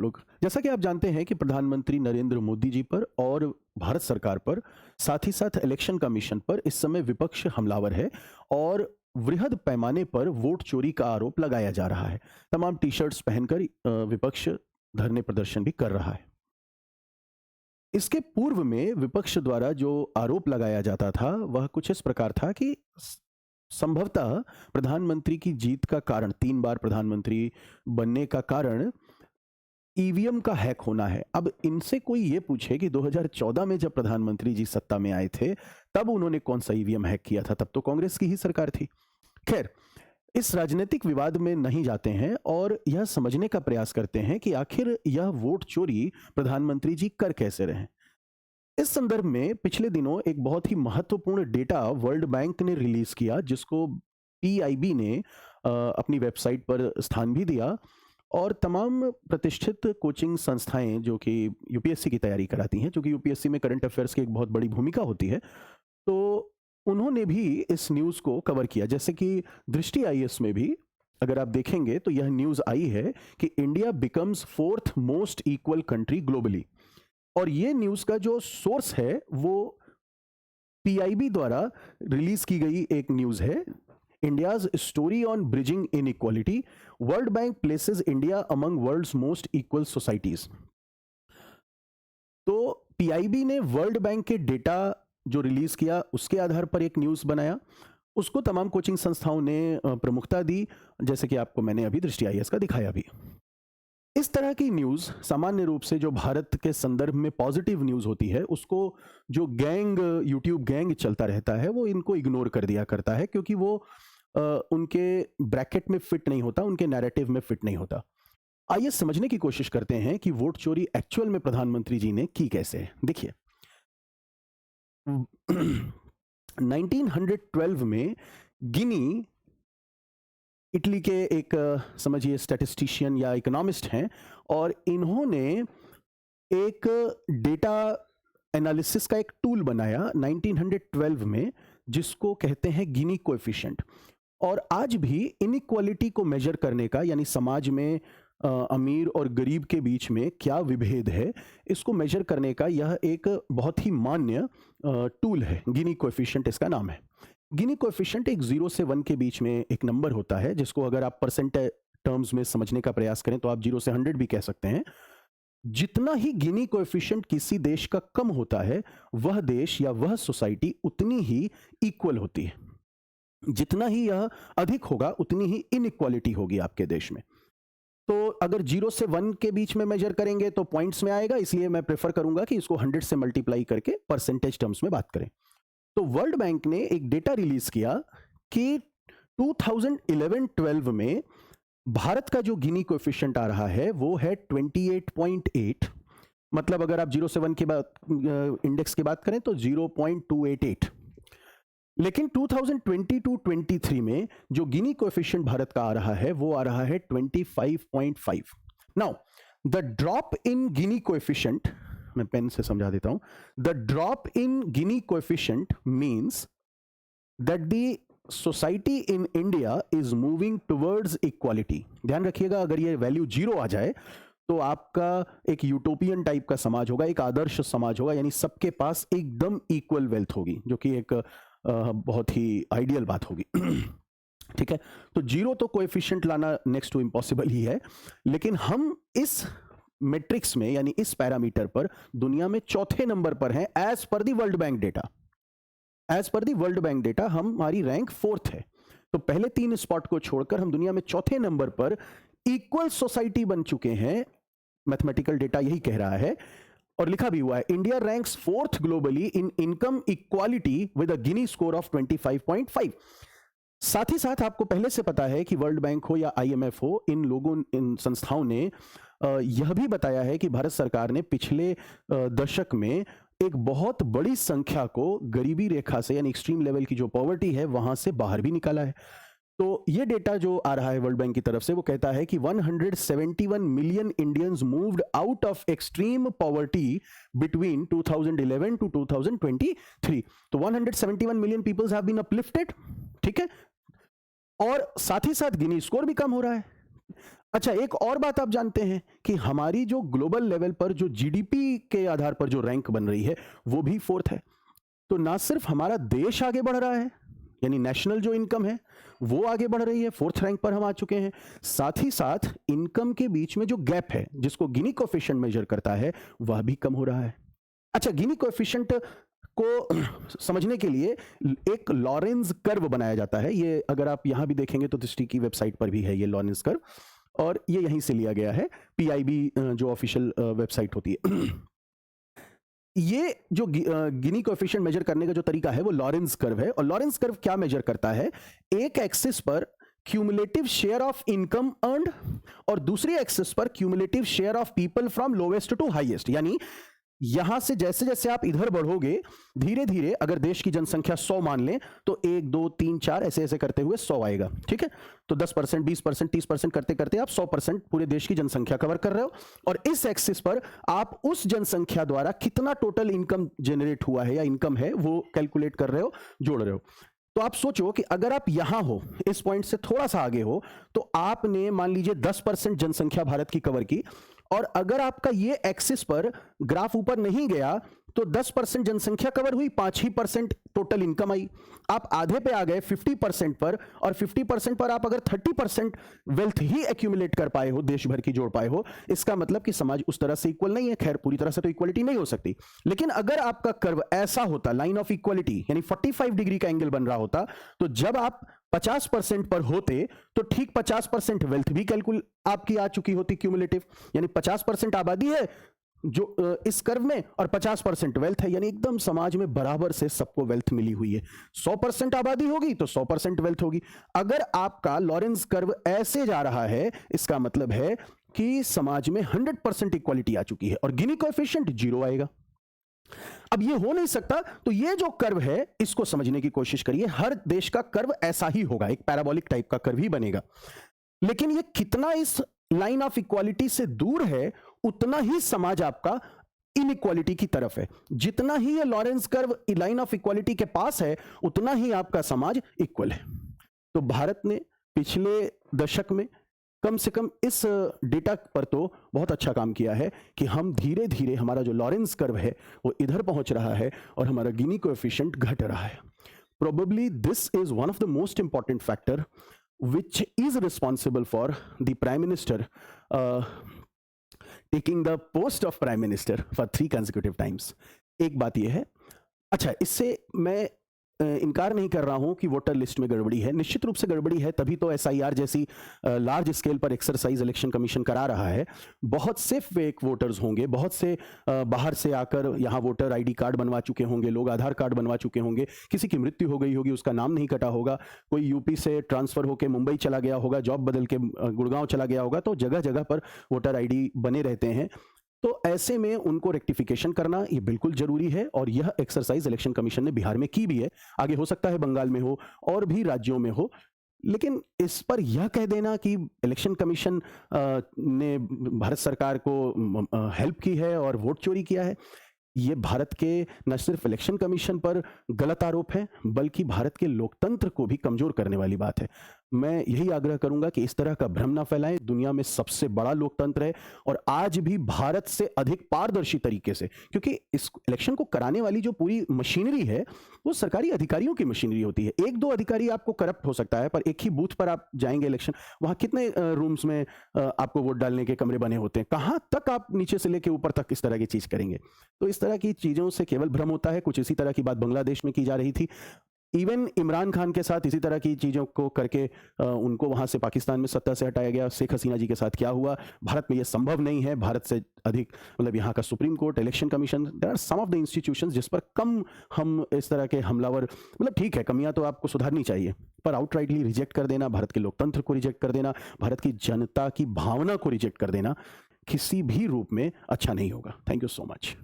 लोग, जैसा कि आप जानते हैं कि प्रधानमंत्री नरेंद्र मोदी जी पर और भारत सरकार पर, साथ ही साथ इलेक्शन कमीशन पर इस समय विपक्ष हमलावर है और वृहद पैमाने पर वोट चोरी का आरोप लगाया जा रहा है। तमाम टी शर्ट्स पहनकर विपक्ष धरने प्रदर्शन भी कर रहा है। इसके पूर्व में विपक्ष द्वारा जो आरोप लगाया जाता था वह कुछ इस प्रकार था कि संभवतः प्रधानमंत्री की जीत का कारण, 3 बार प्रधानमंत्री बनने का कारण ईवीएम का हैक होना है। अब इनसे कोई ये पूछे कि 2014 में जब प्रधानमंत्री जी सत्ता में आए थे तब उन्होंने कौन सा ईवीएम हैक किया था, तब तो कांग्रेस की ही सरकार थी। खैर, इस राजनीतिक विवाद में नहीं जाते हैं और यह समझने का प्रयास करते हैं कि आखिर यह वोट चोरी प्रधानमंत्री जी कर कैसे रहे। इस संदर्भ में पिछले दिनों एक बहुत ही महत्वपूर्ण डेटा वर्ल्ड बैंक ने रिलीज किया, जिसको पीआईबी ने अपनी वेबसाइट पर स्थान भी दिया और तमाम प्रतिष्ठित कोचिंग संस्थाएं जो कि यूपीएससी की तैयारी कराती हैं, क्योंकि यूपीएससी में करंट अफेयर्स की एक बहुत बड़ी भूमिका होती है, तो उन्होंने भी इस न्यूज़ को कवर किया। जैसे कि दृष्टि आईएएस में भी अगर आप देखेंगे तो यह न्यूज़ आई है कि India becomes 4th most equal country globally, और ये न्यूज़ का जो सोर्स है वो पीआईबी द्वारा रिलीज की गई एक न्यूज़ है। India's story on bridging inequality, World Bank places India among world's most equal societies। तो पीआईबी ने वर्ल्ड बैंक के डेटा जो रिलीज किया उसके आधार पर एक न्यूज़ बनाया, उसको तमाम कोचिंग संस्थाओं ने प्रमुखता दी, जैसे कि आपको मैंने अभी दृष्टि आईएएस का दिखाया भी। इस तरह की न्यूज़ सामान्य रूप से जो भारत के संदर्भ में पॉजिटिव न्यूज़ होती है, उसको जो यूट्यूब गैंग चलता रहता है वो इनको इग्नोर कर दिया करता है, क्योंकि वो उनके ब्रैकेट में फिट नहीं होता, उनके नैरेटिव में फिट नहीं होता। आइए समझने की कोशिश करते हैं कि वोट चोरी एक्चुअल में प्रधानमंत्री जी ने की कैसे। देखिए 1912 में गिनी, इटली के एक समझिए स्टैटिस्टिशियन या इकोनॉमिस्ट हैं, और इन्होंने एक डेटा एनालिसिस का एक टूल बनाया 1912 में, जिसको कहते हैं गिनी कोएफिशिएंट। और आज भी इनइक्वालिटी को मेजर करने का, यानी समाज में अमीर और गरीब के बीच में क्या विभेद है, इसको मेजर करने का यह एक बहुत ही मान्य टूल है। गिनी कोएफिशिएंट इसका नाम है। गिनी कोएफिशिएंट एक 0 से 1 के बीच में एक नंबर होता है, जिसको अगर आप परसेंट टर्म्स में समझने का प्रयास करें तो आप 0 से 100 भी कह सकते हैं। जितना ही गिनी कोएफिशिएंट किसी देश का कम होता है, वह देश या वह सोसाइटी उतनी ही इक्वल होती है। जितना ही यह अधिक होगा उतनी ही इनइक्वालिटी होगी आपके देश में। तो अगर 0 से 1 के बीच में मेजर करेंगे तो पॉइंट्स में आएगा, इसलिए मैं प्रेफर करूंगा कि इसको 100 से मल्टीप्लाई करके परसेंटेज टर्म्स में बात करें। तो वर्ल्ड बैंक ने एक डेटा रिलीज किया कि 2011-12 में भारत का जो गिनी कोएफिशिएंट आ रहा है वो है 28.8। मतलब अगर आप 0 से 1 के बाद इंडेक्स की बात करें तो 0.288। लेकिन 2022-23 में जो गिनी कोएफिशिएंट भारत का आ रहा है वो आ रहा है 25.5। Now the drop in Guinea coefficient, मैं पेन से समझा देता हूं, the drop in Guinea coefficient means that the society in India is moving towards equality. ध्यान रखिएगा, अगर ये वैल्यू 0 आ जाए तो आपका एक यूटोपियन टाइप का समाज होगा, एक आदर्श समाज होगा, यानी सबके पास एकदम इक्वल वेल्थ होगी, जो कि एक बहुत ही आइडियल बात होगी। ठीक है, तो 0 तो कोएफिशिएंट लाना नेक्स्ट टू इम्पॉसिबल ही है, लेकिन हम इस मैट्रिक्स में, यानी इस पैरामीटर पर दुनिया में चौथे नंबर पर हैं एज पर the World Bank data. As पर दी वर्ल्ड बैंक डेटा हमारी रैंक 4th है। तो पहले 3 स्पॉट को छोड़कर हम दुनिया में चौथे नंबर पर इक्वल सोसाइटी बन चुके हैं। मैथमेटिकल डेटा यही कह रहा है और लिखा भी हुआ है, India ranks 4th globally in income equality with a Guinea score of 25.5। साथ ही साथ आपको पहले से पता है कि वर्ल्ड बैंक हो या आईएमएफ हो, इन संस्थाओं ने यह भी बताया है कि भारत सरकार ने पिछले दशक में एक बहुत बड़ी संख्या को गरीबी रेखा से, यानी एक्सट्रीम लेवल की जो पॉवर्टी है, वहां से बाहर भी निकाला है। तो ये डेटा जो आ रहा है वर्ल्ड बैंक की तरफ से, वो कहता है कि 171 million Indians moved out of extreme poverty between 2011 to 2023। तो 171 million peoples have been uplifted. ठीक है, और साथ ही साथ गिनी स्कोर भी कम हो रहा है। अच्छा, एक और बात आप जानते हैं कि हमारी जो ग्लोबल लेवल पर जो जीडीपी के आधार पर जो रैंक बन रही है वो भी फोर्थ है। तो ना सिर्फ हमारा देश आगे बढ़ रहा है, यानी नेशनल जो इनकम है वो आगे बढ़ रही है, फोर्थ रैंक पर हम आ चुके हैं, साथ ही साथ इनकम के बीच में जो गैप है जिसको गिनी कोएफिशिएंट मेजर करता है वह भी कम हो रहा है। अच्छा, गिनी कोएफिशिएंट को समझने के लिए एक लॉरेंज कर्व बनाया जाता है। ये अगर आप यहां भी देखेंगे तो दृष्टि की वेबसाइट पर भी है ये लॉरेंज कर्व, और ये यहीं से लिया गया है, पीआईबी जो ऑफिशियल वेबसाइट होती है। ये जो गिनी कोएफिशिएंट मेजर करने का जो तरीका है वो लॉरेंज कर्व है। और लॉरेंज कर्व क्या मेजर करता है? एक एक्सिस पर cumulative share of income earned और दूसरी एक्सिस पर cumulative share of people from lowest to highest. यानी यहां से जैसे जैसे आप इधर बढ़ोगे धीरे धीरे, अगर देश की जनसंख्या 100 मान लें तो 1 2 3 4 ऐसे ऐसे करते हुए 100 आएगा, ठीक है? तो 10%, 20%, 30% करते करते आप 100% पूरे देश की जनसंख्या कवर कर रहे हो। और इस एक्सिस पर आप उस जनसंख्या द्वारा कितना टोटल इनकम जनरेट हुआ है या इनकम है वो कैलकुलेट कर रहे हो, जोड़ रहे हो। तो आप सोचो कि अगर आप यहां हो, इस पॉइंट से थोड़ा सा आगे हो, तो आपने मान लीजिए 10% जनसंख्या भारत की कवर की, और अगर आपका ये एक्सिस पर ग्राफ ऊपर नहीं गया तो 10% जनसंख्या कवर हुई, 5% टोटल इनकम आई। आप आधे पे आ गए 50% पर, और 50% पर आप अगर 30% वेल्थ ही एक्यूमुलेट कर पाए हो, देश भर की जोड़ पाए हो, इसका मतलब कि समाज उस तरह से इक्वल नहीं है। खैर, पूरी तरह से तो इक्वलिटी नहीं हो सकती, लेकिन अगर आपका कर्व ऐसा होता, लाइन ऑफ इक्वलिटी यानी 45 डिग्री का एंगल बन रहा होता, तो जब आप 50% पर होते तो ठीक 50% वेल्थ भी कैलकुल आपकी आ चुकी होती क्यूमुलेटिव। यानी 50% आबादी है जो इस कर्व में, और 50% वेल्थ है, यानी एकदम समाज में बराबर से सबको वेल्थ मिली हुई है। 100% आबादी होगी तो 100% वेल्थ होगी। अगर आपका लॉरेंज कर्व ऐसे जा रहा है, इसका मतलब है कि समाज में 100% इक्वालिटी आ चुकी है, और गिनी कोएफिशिएंट 0 आएगा। अब ये हो नहीं सकता, तो ये जो कर्व है इसको समझने की कोशिश करिए। हर देश का कर्व ऐसा ही होगा, एक पैराबोलिक टाइप का कर्व ही बनेगा, लेकिन ये कितना इस लाइन ऑफ इक्वालिटी से दूर है उतना ही समाज आपका इनइक्वालिटी की तरफ है। जितना ही ये Lorentz curve line of equality के पास है उतना ही आपका समाज इक्वल है। तो भारत ने पिछले दशक में कम से कम इस डेटा पर तो बहुत अच्छा काम किया है कि हम धीरे धीरे, हमारा जो लॉरेंज कर्व है वो इधर पहुंच रहा है और हमारा गिनी कोएफिशिएंट घट रहा है। Probably this is one of the most important factor which is responsible for the prime minister taking the post of prime minister for 3 consecutive times। एक बात यह है, अच्छा, इससे मैं इनकार नहीं कर रहा हूं कि वोटर लिस्ट में गड़बड़ी है, निश्चित रूप से गड़बड़ी है, तभी तो एसआईआर जैसी लार्ज स्केल पर एक्सरसाइज इलेक्शन कमीशन करा रहा है। बहुत से फेक वोटर्स होंगे, बहुत से बाहर से आकर यहां वोटर आईडी कार्ड बनवा चुके होंगे लोग, आधार कार्ड बनवा चुके होंगे, किसी की मृत्यु हो गई होगी, उसका नाम नहीं कटा होगा, कोई यूपी से ट्रांसफर होकर मुंबई चला गया होगा, जॉब बदल के गुड़गांव चला गया होगा, तो जगह जगह पर वोटर आईडी बने रहते हैं। तो ऐसे में उनको रेक्टिफिकेशन करना ये बिल्कुल जरूरी है, और यह एक्सरसाइज इलेक्शन कमीशन ने बिहार में की भी है। आगे हो सकता है बंगाल में हो और भी राज्यों में हो, लेकिन इस पर यह कह देना कि इलेक्शन कमीशन ने भारत सरकार को हेल्प की है और वोट चोरी किया है, ये भारत के न सिर्फ इलेक्शन कमीशन पर गलत आरोप है बल्कि भारत के लोकतंत्र को भी कमजोर करने वाली बात है। मैं यही आग्रह करूंगा कि इस तरह का भ्रम ना फैलाएं। दुनिया में सबसे बड़ा लोकतंत्र है और आज भी भारत से अधिक पारदर्शी तरीके से, क्योंकि इस इलेक्शन को कराने वाली जो पूरी मशीनरी है वो सरकारी अधिकारियों की मशीनरी होती है। एक दो अधिकारी आपको करप्ट हो सकता है, पर एक ही बूथ पर आप जाएंगे इलेक्शन, वहां कितने रूम्स में आपको वोट डालने के कमरे बने होते हैं, कहां तक आप नीचे से लेकर ऊपर तक इस तरह की चीज करेंगे। तो इस तरह की चीजों से केवल भ्रम होता है। कुछ इसी तरह की बात बांग्लादेश में की जा रही थी, इवन इमरान खान के साथ इसी तरह की चीजों को करके उनको वहां से पाकिस्तान में सत्ता से हटाया गया। शेख हसीना जी के साथ क्या हुआ, भारत में यह संभव नहीं है। भारत से अधिक, मतलब यहाँ का Supreme Court, election commission, there are some of the institutions जिस पर कम हम इस तरह के हमलावर, मतलब ठीक है कमियां तो आपको सुधारनी चाहिए, पर आउटराइटली रिजेक्ट कर देना, भारत के लोकतंत्र को रिजेक्ट कर देना, भारत की जनता की भावना को रिजेक्ट कर देना किसी भी रूप में अच्छा नहीं होगा। Thank you so much.